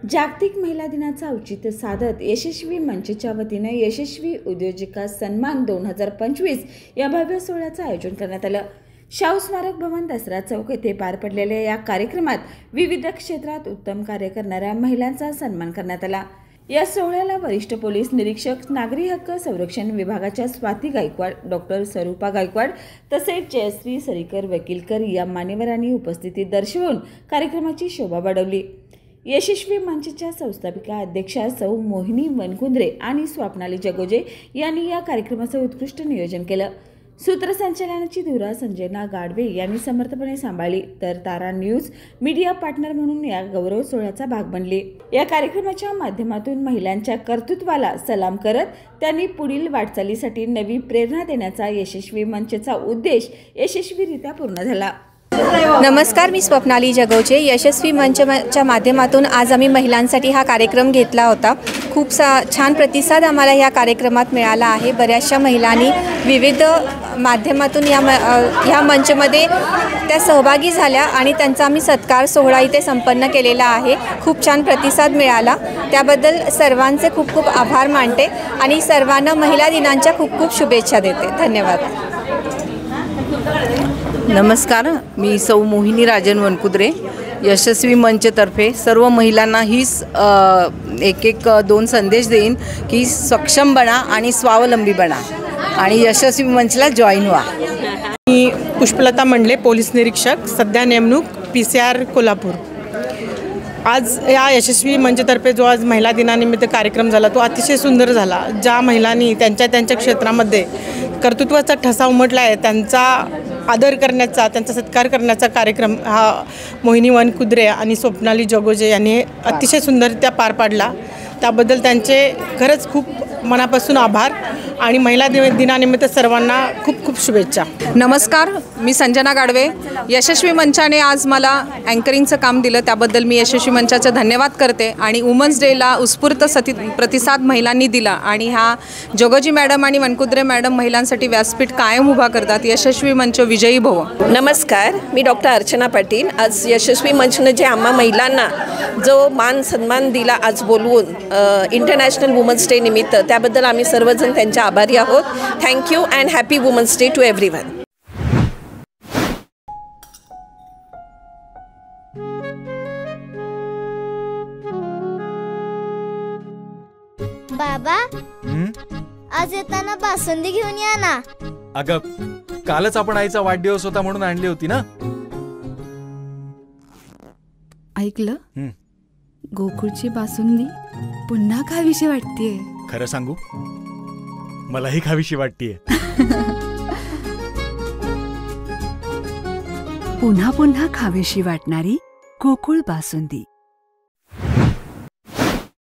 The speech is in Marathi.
जागतिक महिला दिनाचं औचित्य साधत यशस्वी मंचच्या वतीने यशस्वी उद्योजिका सन्मान 2025 या भव्य सोहळ्याचं आयोजन करण्यात आलं। शाहू स्मारक भवन दसरा चौक येथे पार पडलेल्या या कार्यक्रमात विविध क्षेत्रात उत्तम कार्य करणाऱ्या महिलांचा सन्मान करण्यात आला। या सोहळ्याला वरिष्ठ पोलीस निरीक्षक नागरी हक्क संरक्षण विभागाच्या स्वाती गायकवाड, डॉक्टर स्वरूपा गायकवाड तसेच जयश्री सरीकर वकीलकर या मान्यवरांनी उपस्थिती दर्शवून कार्यक्रमाची शोभा वाढवली। यशस्वी मंचच्या संस्थापिका अध्यक्षा सौ मोहिनी वनकुंद्रे आणि स्वप्नाली जगोजे यांनी या कार्यक्रमाचं उत्कृष्ट नियोजन केलं। सूत्रसंचालनाची धुरा संजना गाडवे यांनी समर्थपणे सांभाळली, तर तारा न्यूज मीडिया पार्टनर म्हणून या गौरव सोहळ्याचा भाग बनली। या कार्यक्रमाच्या माध्यमातून महिलांच्या कर्तृत्वाला सलाम करत त्यांनी पुढील वाटचालीसाठी नवी प्रेरणा देण्याचा यशस्वी मंचचा उद्देश यशस्वीरित्या पूर्ण झाला। नमस्कार, मी स्वप्नाली जगोजे। यशस्वी मंचच्या माध्यमातून आज आम्ही महिलांसाठी हा कार्यक्रम घेतला होता। खूप छान प्रतिसाद आम्हाला या कार्यक्रमात मिळाला आहे। बऱ्याचशा महिलांनी विविध माध्यमातून या मंचमध्ये त्या सहभागी झाल्या आणि त्यांचा आम्ही सत्कार सोहळा इथे संपन्न केलेला आहे। खूप छान प्रतिसाद मिळाला, त्याबद्दल सर्वांचे खूप खूप आभार मानते आणि सर्वांना महिला दिनांच्या खूप खूप शुभेच्छा देते। धन्यवाद। नमस्कार, मी सौ मोहिनी राजन वनकुंद्रे। यशस्वी मंचतर्फे सर्व महिलांना एक दोन संदेश देईन की सक्षम बना आणि स्वावलंबी बना आणि यशस्वी मंचला जॉईन व्हा। मी पुष्पलता मंडले, पोलीस निरीक्षक, सध्या नेमणूक PCR कोल्हापूर। आज या यशस्वी मंचतर्फे जो आज महिला दिनानिमित्त कार्यक्रम झाला तो अतिशय सुंदर झाला। ज्या महिलांनी त्यांच्या क्षेत्रामध्ये कर्तृत्वाचा ठसा उमटला आहे त्यांचा आदर करण्याचा, त्यांचा सत्कार करण्याचा कार्यक्रम हा मोहिनी वनकुंद्रे आणि स्वप्नाली जगोजे यांनी अतिशय सुंदररित्या पार पाडला। त्याबद्दल त्यांचे खरंच खूप मनापासून आभार आणि महिला दिनानिमित्त सर्वांना खूप खूप शुभेच्छा। नमस्कार, मी संजना गाडवे। यशस्वी मंचाने आज मला अँकरिंगचं काम दिलं, त्याबद्दल मी यशस्वी मंचाचे धन्यवाद करते। आणि वुमन्स डेला उत्स्फूर्त प्रतिसाद महिलांनी दिला आणि ह्या जगोजी मॅडम आणि वनकुंद्रे मॅडम महिलांसाठी व्यासपीठ कायम उभा करतात। यशस्वी मंच विजयी भव। नमस्कार, मी डॉक्टर अर्चना पाटील। आज यशस्वी मंचने जे आम्हा महिलांना जो मान सन्मान दिला आज बोलवून इंटरनॅशनल वुमन्स डे निमित्त, त्याबद्दल आम्ही सर्वजण त्यांचे आभारी आहोत। Thank you and happy women's day to everyone. बाबा, आज येताना बासुंदी घेऊन या ना। अगं, कालच आपण आईचा वाढदिवस होता म्हणून आणली होती ना। ऐकलं, गोकुळची बासुंदी पुन्हा खावीशी वाटतेय। खरं सांगू, मलाही खावीशी वाटतेय। पुन्हा पुन्हा खावीशी वाटणारी गोकुळ बासुंदी।